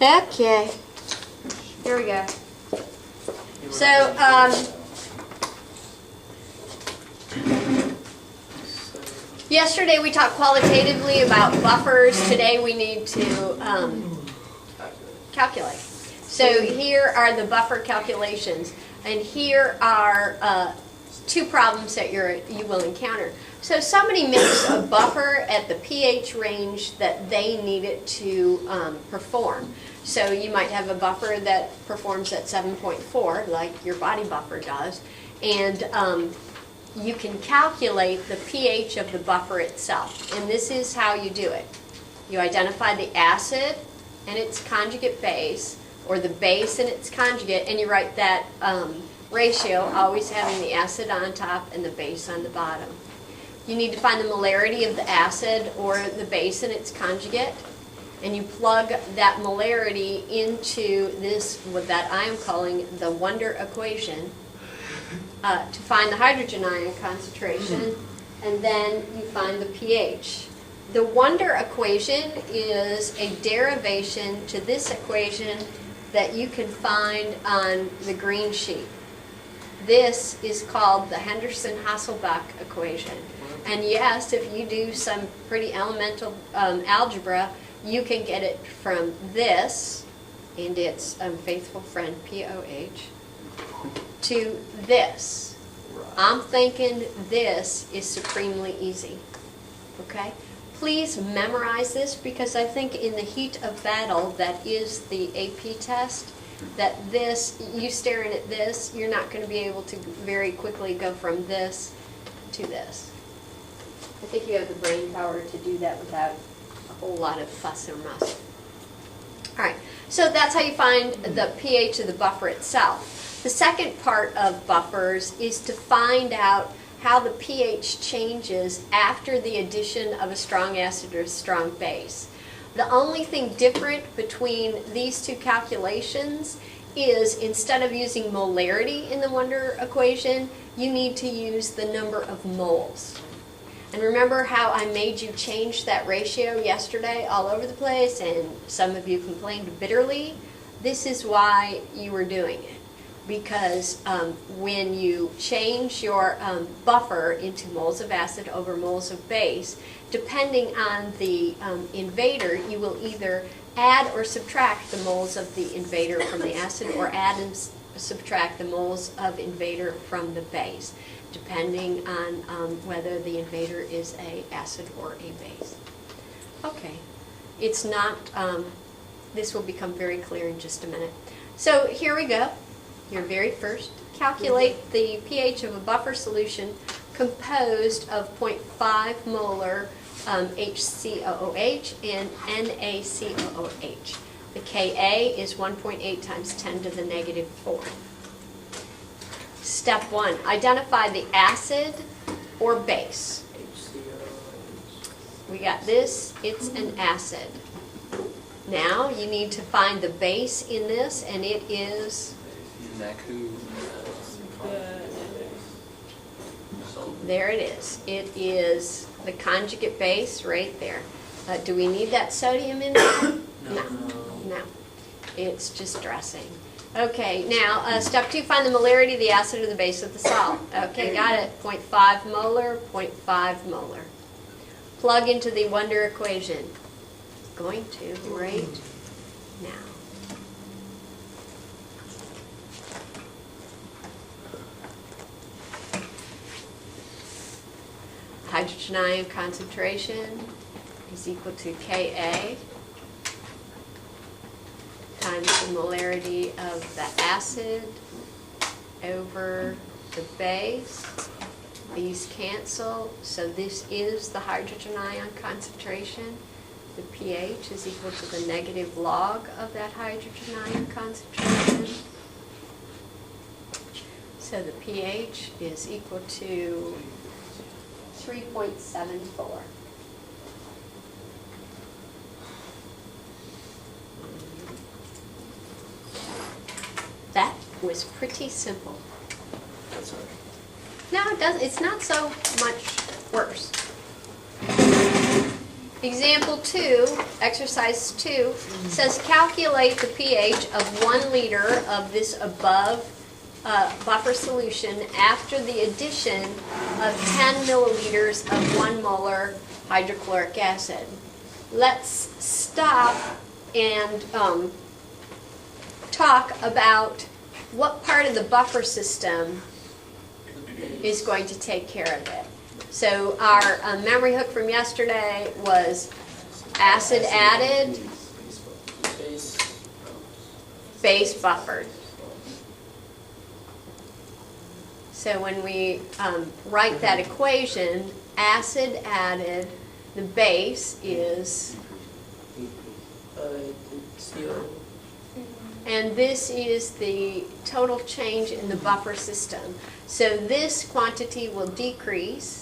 Okay. Here we go. So, yesterday we talked qualitatively about buffers. Today we need to calculate. So here are the buffer calculations, and here are two problems that you will encounter. So somebody makes a buffer at the pH range that they need it to perform. So you might have a buffer that performs at 7.4, like your body buffer does, and you can calculate the pH of the buffer itself. And this is how you do it. You identify the acid and its conjugate base, or the base and its conjugate, and you write that ratio, always having the acid on top and the base on the bottom. You need to find the molarity of the acid or the base and its conjugate, and you plug that molarity into this, what that I am calling the Wonder equation, to find the hydrogen ion concentration, and then you find the pH. The Wonder equation is a derivation to this equation that you can find on the green sheet. This is called the Henderson-Hasselbalch equation. And yes, if you do some pretty elemental algebra, you can get it from this, and its faithful friend POH, to this. I'm thinking this is supremely easy. Okay? Please memorize this, because I think in the heat of battle, that is the AP test, that this, you staring at this, you're not going to be able to very quickly go from this to this. I think you have the brain power to do that without a whole lot of fuss or muss. All right, so that's how you find the pH of the buffer itself. The second part of buffers is to find out how the pH changes after the addition of a strong acid or a strong base. The only thing different between these two calculations is, instead of using molarity in the Wonder equation, you need to use the number of moles. And remember how I made you change that ratio yesterday all over the place, and some of you complained bitterly? This is why you were doing it. Because when you change your buffer into moles of acid over moles of base, depending on the invader, you will either add or subtract the moles of the invader from the acid, or add and subtract the moles of invader from the base, depending on whether the invader is an acid or a base. Okay, it's not, this will become very clear in just a minute. So here we go. Your very first, calculate the pH of a buffer solution composed of 0.5 molar HCOOH and NaCOOH. The Ka is 1.8 times 10 to the negative 4. Step 1, identify the acid or base. We got this, it's an acid. Now you need to find the base in this, and it is there it is. It is the conjugate base right there. Do we need that sodium in there? No. It's just dressing. Okay, now step 2, find the molarity of the acid or the base of the salt. Okay, got it. 0.5 molar, 0.5 molar. Plug into the Wonder equation. Going to right now. Hydrogen ion concentration is equal to Ka times the molarity of the acid over the base. These cancel, so this is the hydrogen ion concentration. The pH is equal to the negative log of that hydrogen ion concentration. So the pH is equal to 3.74. That was pretty simple. That's all right. No, it doesn't. It's not so much worse. Example 2, exercise 2, says calculate the pH of 1 liter of this above buffer solution after the addition of 10 milliliters of 1 molar hydrochloric acid. Let's stop and talk about what part of the buffer system is going to take care of it. So our memory hook from yesterday was acid added, base buffered. So when we write that equation, acid added, the base is, and this is the total change in the buffer system. So this quantity will decrease,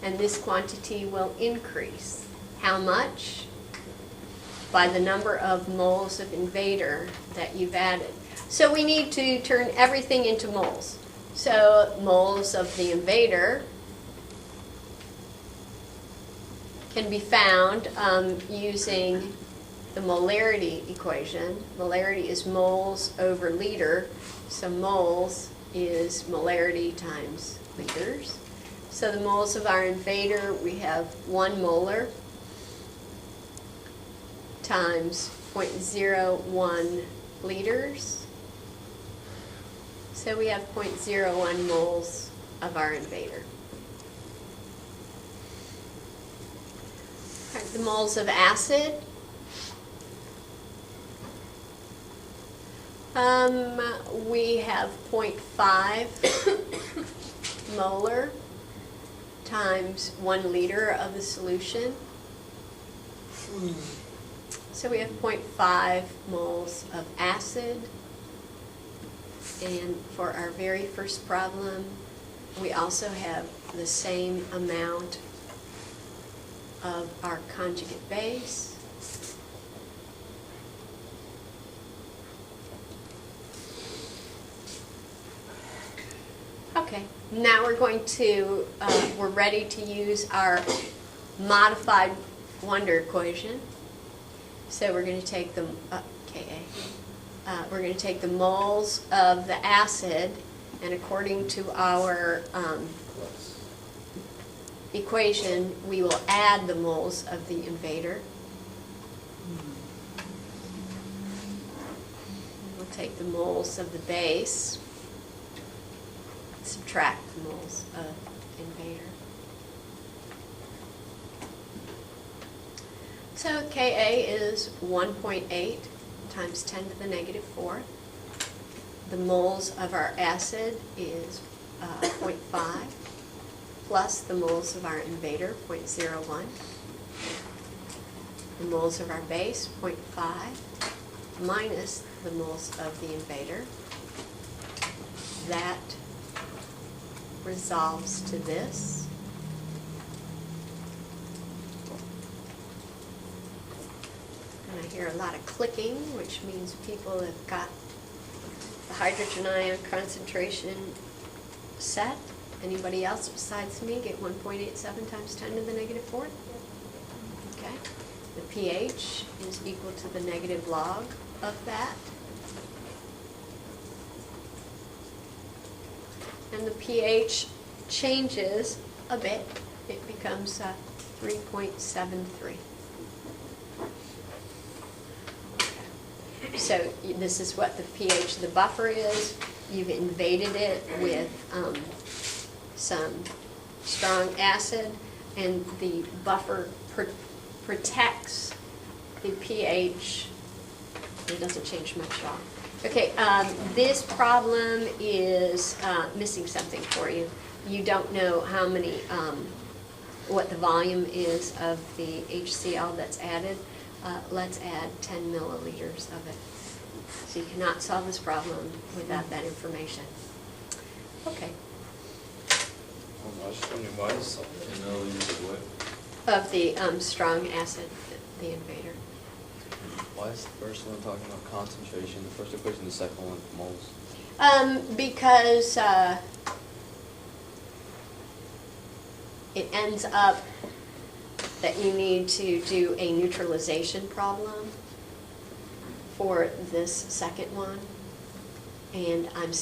and this quantity will increase. How much? By the number of moles of invader that you've added. So we need to turn everything into moles. So moles of the invader can be found using the molarity equation. Molarity is moles over liter, so moles is molarity times liters. So the moles of our invader, we have 1 molar times 0.01 liters. So we have 0.01 moles of our invader. All right, the moles of acid. We have 0.5 molar times 1 liter of the solution. So we have 0.5 moles of acid. And for our very first problem, we also have the same amount of our conjugate base. Okay, now we're going to, we're ready to use our modified Wonder equation. So we're going to take the, we're going to take the moles of the acid, and according to our equation, we will add the moles of the invader. We'll take the moles of the base, subtract the moles of invader. So Ka is 1.8 times 10 to the negative 4. The moles of our acid is 0.5 plus the moles of our invader, 0.01. The moles of our base, 0.5, minus the moles of the invader. That resolves to this. And I hear a lot of clicking, which means people have got the hydrogen ion concentration set. Anybody else besides me get 1.87 times 10 to the negative 4th? Okay. The pH is equal to the negative log of that. And the pH changes a bit. It becomes 3.73. So this is what the pH of the buffer is. You've invaded it with some strong acid, and the buffer protects the pH. It doesn't change much at all. Okay, this problem is missing something for you. You don't know how many, what the volume is of the HCl that's added. Let's add 10 milliliters of it. So you cannot solve this problem without that information. Okay. I was just wondering why is 10 milliliters of what? Of the strong acid, the invader. Why is the first one talking about concentration, the first equation, the second one moles? Because it ends up that you need to do a neutralization problem for this second one. And I'm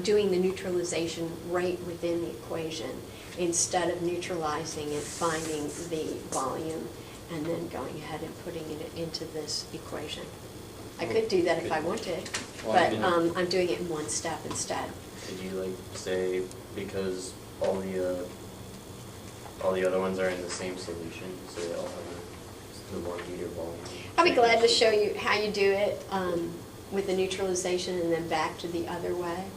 doing the neutralization right within the equation instead of neutralizing it, finding the volume, and then going ahead and putting it into this equation. I could do that if I wanted, but I'm doing it in one step instead. Could you like say, because all the other ones are in the same solution, so they all have the 1 liter volume? I'll be glad to show you how you do it with the neutralization and then back to the other way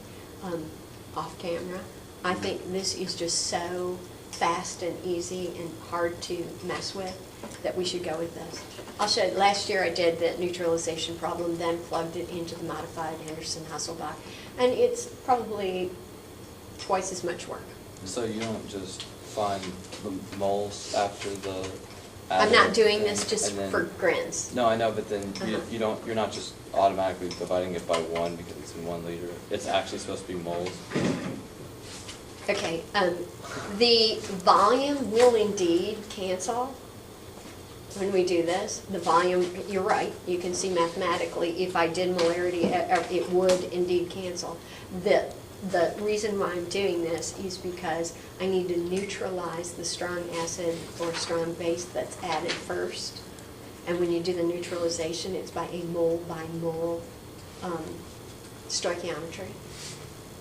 off camera. I think this is just so fast and easy and hard to mess with that we should go with this. I'll show you. Last year I did the neutralization problem, then plugged it into the modified Henderson-Hasselbalch, and it's probably twice as much work. So you don't just find the moles after the I'm not doing this and just then- for grins. No, I know, but then you're not just automatically dividing it by 1 because it's in 1 liter. It's actually supposed to be moles. Okay, the volume will indeed cancel when we do this. The volume, you're right, you can see mathematically, if I did molarity, it would indeed cancel. The reason why I'm doing this is because I need to neutralize the strong acid or strong base that's added first. And when you do the neutralization, it's by a mole by mole stoichiometry.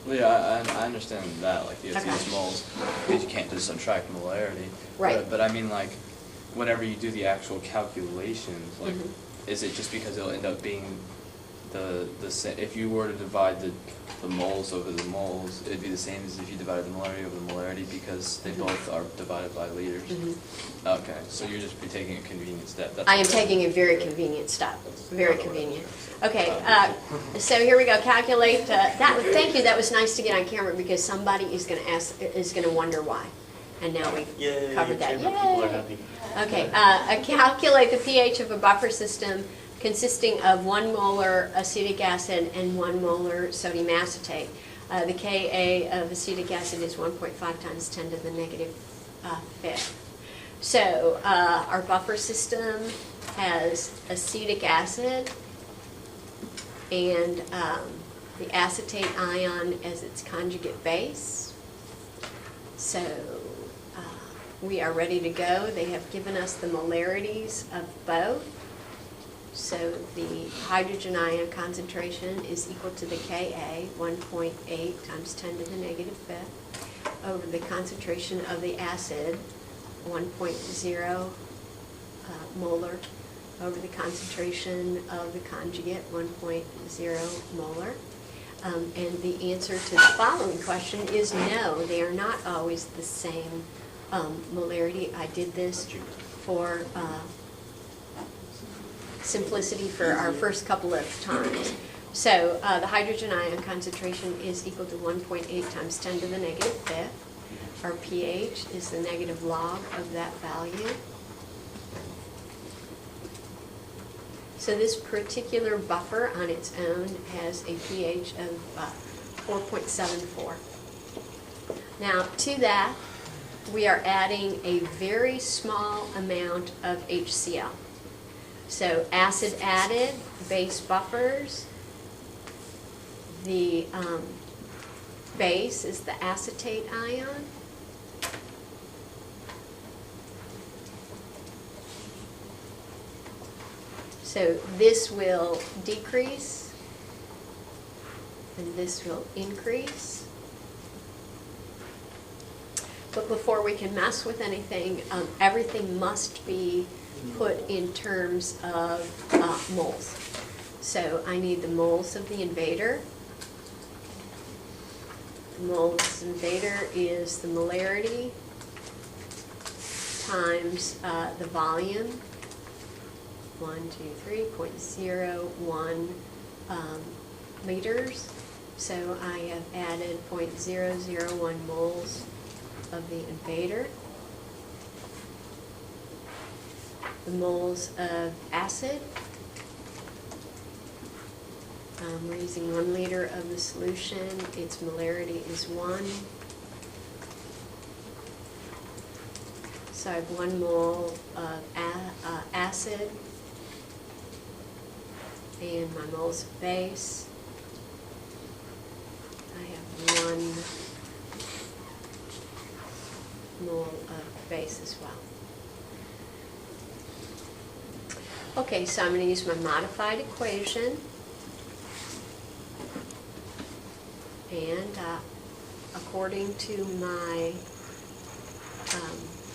Well, yeah, I understand that, like, you have to Okay. use moles, because you can't just subtract molarity. Right. But I mean, like, whenever you do the actual calculations, like, Mhm. is it just because it'll end up being if you were to divide the moles over the moles, it'd be the same as if you divided the molarity over the molarity because they both are divided by liters? Mhm. Okay, so you're just taking a convenient step. That's I am taking a very convenient step, very convenient. Okay, so here we go, calculate, thank you, that was nice to get on camera because somebody is gonna wonder why. And now we've Yay, covered that, camera people are yay! happy. Okay, calculate the pH of a buffer system consisting of 1 molar acetic acid and 1 molar sodium acetate. The Ka of acetic acid is 1.5 times 10 to the negative 5th. So our buffer system has acetic acid and the acetate ion as its conjugate base. So we are ready to go. They have given us the molarities of both. So the hydrogen ion concentration is equal to the Ka, 1.8 times 10 to the negative 5th, over the concentration of the acid, 1.0 molar, over the concentration of the conjugate, 1.0 molar. And the answer to the following question is no, they are not always the same molarity. I did this for simplicity for our first couple of times. So the hydrogen ion concentration is equal to 1.8 times 10 to the negative 5th. Our pH is the negative log of that value. So this particular buffer on its own has a pH of 4.74. Now to that, we are adding a very small amount of HCl. So acid added, base buffers. The base is the acetate ion. So this will decrease, and this will increase. But before we can mess with anything, everything must be put in terms of moles. So I need the moles of the invader. The moles invader is the molarity times the volume, 0.01 liters. So I have added 0.001 moles of the invader. The moles of acid. We're using 1 liter of the solution. Its molarity is 1. So So I have 1 mole of acid and my moles of base. I have 1 mole of base as well. Okay, so I'm going to use my modified equation. And according to my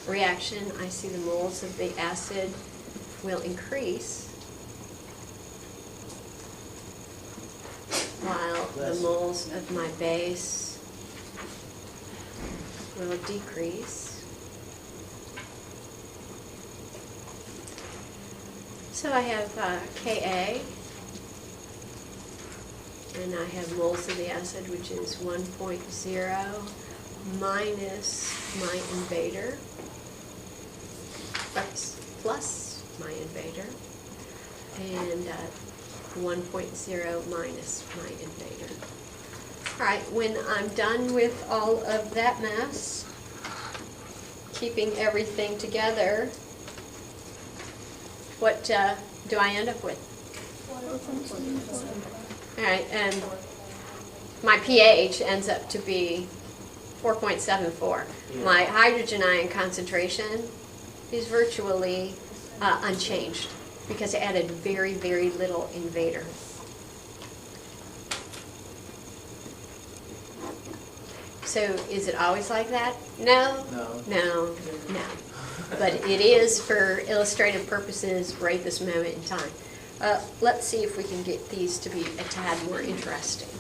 reaction, I see the moles of the acid will increase while the moles of my base will decrease. So I have Ka, and I have moles of the acid, which is 1.0 minus my invader, plus my invader, and 1.0 minus my invader. All right, when I'm done with all of that mess, keeping everything together, what do I end up with? All right, and my pH ends up to be 4.74. Yeah. My hydrogen ion concentration is virtually unchanged because I added very, very little invader. So is it always like that? No. No. But it is for illustrative purposes right this moment in time. Let's see if we can get these to be a tad more interesting.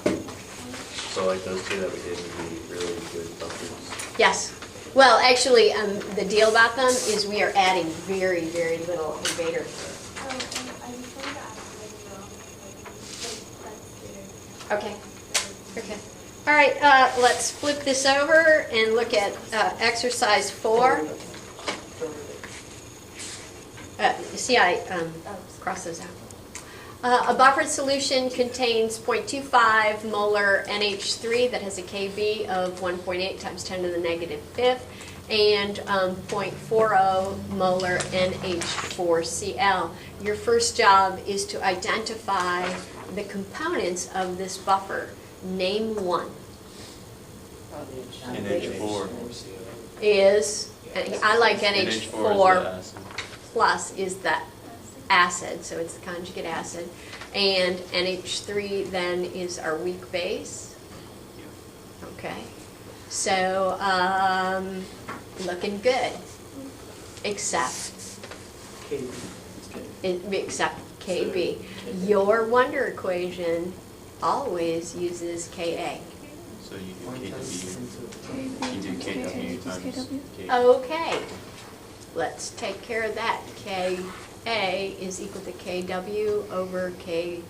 So like those two that we did would be really good buffers. Yes. Well, actually, the deal about them is we are adding very, very little invader. Okay. Okay. All right, let's flip this over and look at exercise 4. See, I cross those out. A buffered solution contains 0.25 molar NH3 that has a Kb of 1.8 times 10 to the negative fifth, and 0.40 molar NH4Cl. Your first job is to identify the components of this buffer. Name one. NH4. Is, I like NH4 is the NH4 acid. plus is the acid, so it's the conjugate acid. And NH3 then is our weak base. Okay. So, looking good. Except Kb. Your wonder equation always uses Ka. So you do KW. You do KW times K. Okay, let's take care of that. Ka is equal to Kw over Kb,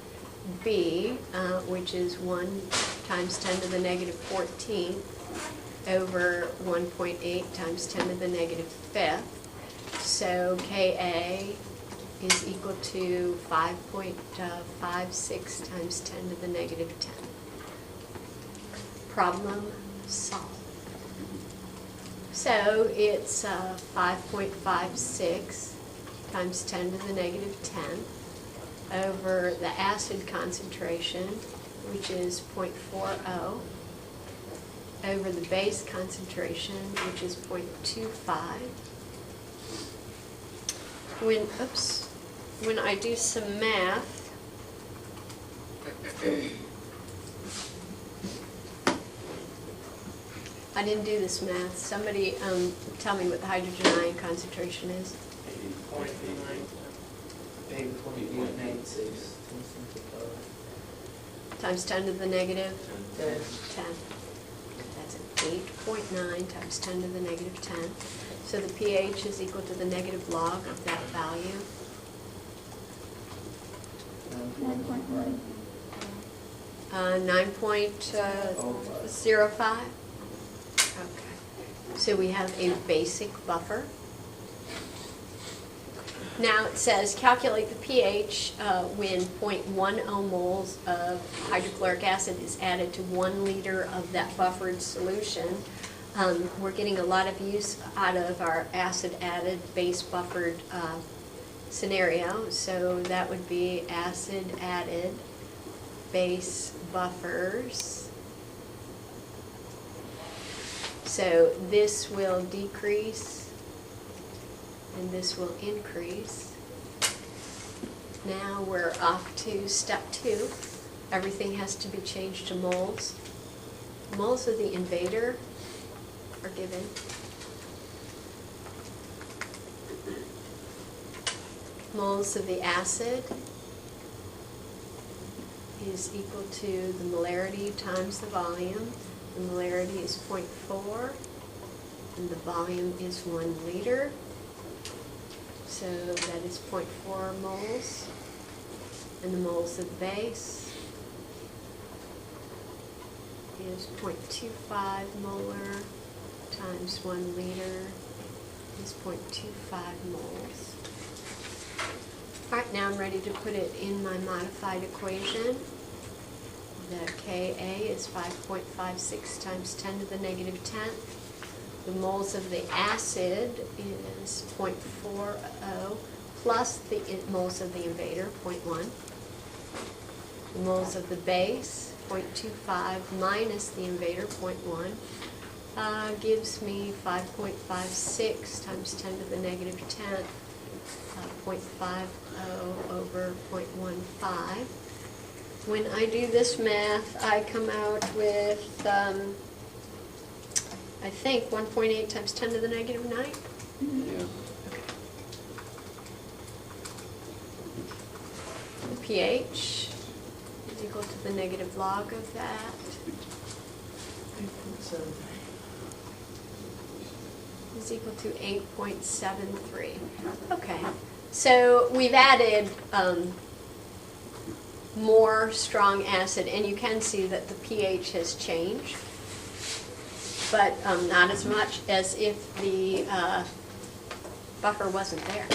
which is 1 times 10 to the negative 14th over 1.8 times 10 to the negative 5th. So Ka is equal to 5.56 times 10 to the negative 10. Problem solved. So it's 5.56 times 10 to the negative 10 over the acid concentration, which is 0.40, over the base concentration, which is 0.25. When I do some math, I didn't do this math. Somebody tell me what the hydrogen ion concentration is. 8.96 Times 10 to the negative 10. 10. That's 8.9 times 10 to the negative 10. So the pH is equal to the negative log of that value. 9.05. Okay. So we have a basic buffer. Now it says calculate the pH when 0.10 moles of hydrochloric acid is added to 1 liter of that buffered solution. We're getting a lot of use out of our acid-added base buffered scenario. So that would be acid-added base buffers. So this will decrease and this will increase. Now we're off to step 2. Everything has to be changed to moles. Moles of the invader are given. Moles of the acid is equal to the molarity times the volume. The molarity is 0.4 and the volume is 1 liter. So that is 0.4 moles. And the moles of the base is 0.25 molar times 1 liter is 0.25 moles. All right, now I'm ready to put it in my modified equation. The Ka is 5.56 times 10 to the negative 10th. The moles of the acid is 0.40 plus the moles of the invader, 0.1. The moles of the base, 0.25 minus the invader, 0.1, gives me 5.56 times 10 to the negative 10th, 0.50 over 0.15. When I do this math, I come out with, I think, 1.8 times 10 to the negative 9. Yeah. The pH is equal to the negative log of that. Is equal to 8.73. Okay, so we've added more strong acid, and you can see that the pH has changed, but not as much as if the buffer wasn't there.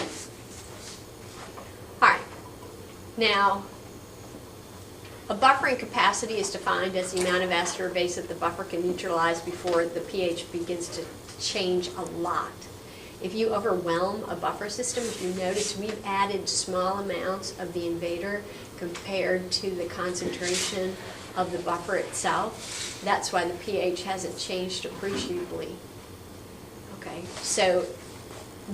All right, now a buffering capacity is defined as the amount of acid or base that the buffer can neutralize before the pH begins to change a lot. If you overwhelm a buffer system, if you notice, we've added small amounts of the invader compared to the concentration of the buffer itself. That's why the pH hasn't changed appreciably. Okay, so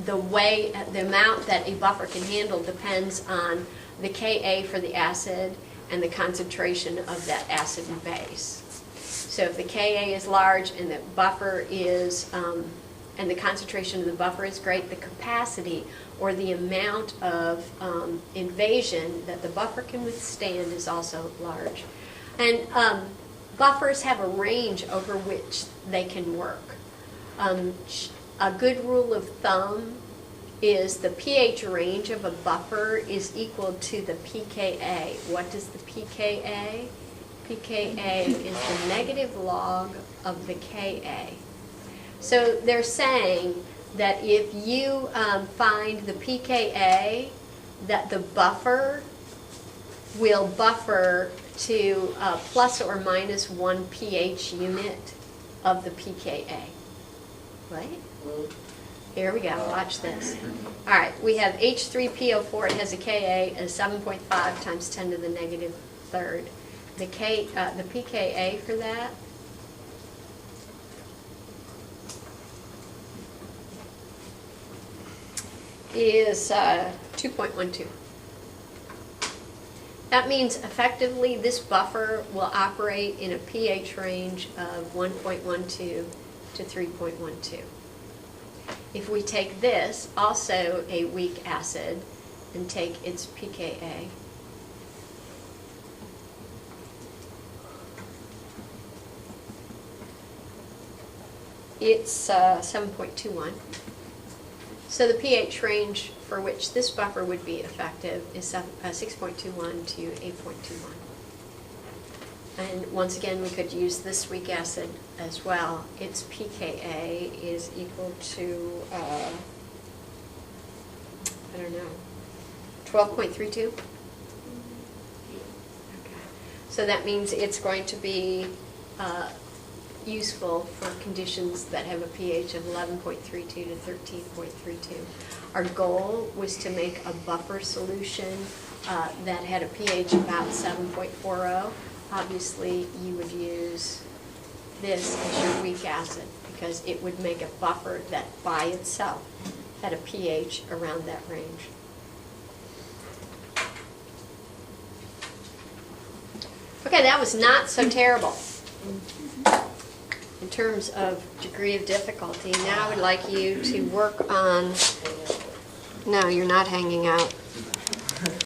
the amount that a buffer can handle depends on the Ka for the acid and the concentration of that acid and base. So if the Ka is large and the buffer is, and the concentration of the buffer is great, the capacity or the amount of invasion that the buffer can withstand is also large. And buffers have a range over which they can work. A good rule of thumb is the pH range of a buffer is equal to the pKa. What is the pKa? pKa is the negative log of the Ka. So they're saying that if you find the pKa, that the buffer will buffer to plus or minus 1 pH unit of the pKa. Right? Here we go, watch this. All right, we have H3PO4, it has a Ka of 7.5 times 10 to the negative third. The pKa for that is 2.12. That means effectively this buffer will operate in a pH range of 1.12 to 3.12. If we take this, also a weak acid, and take its pKa, it's 7.21. So the pH range for which this buffer would be effective is 6.21 to 8.21. And once again, we could use this weak acid as well. Its pKa is equal to, I don't know, 12.32? Okay. So that means it's going to be useful for conditions that have a pH of 11.32 to 13.32. Our goal was to make a buffer solution that had a pH about 7.40. Obviously, you would use this as your weak acid because it would make a buffer that by itself had a pH around that range. Okay, that was not so terrible in terms of degree of difficulty. Now I would like you to work on, no, you're not hanging out.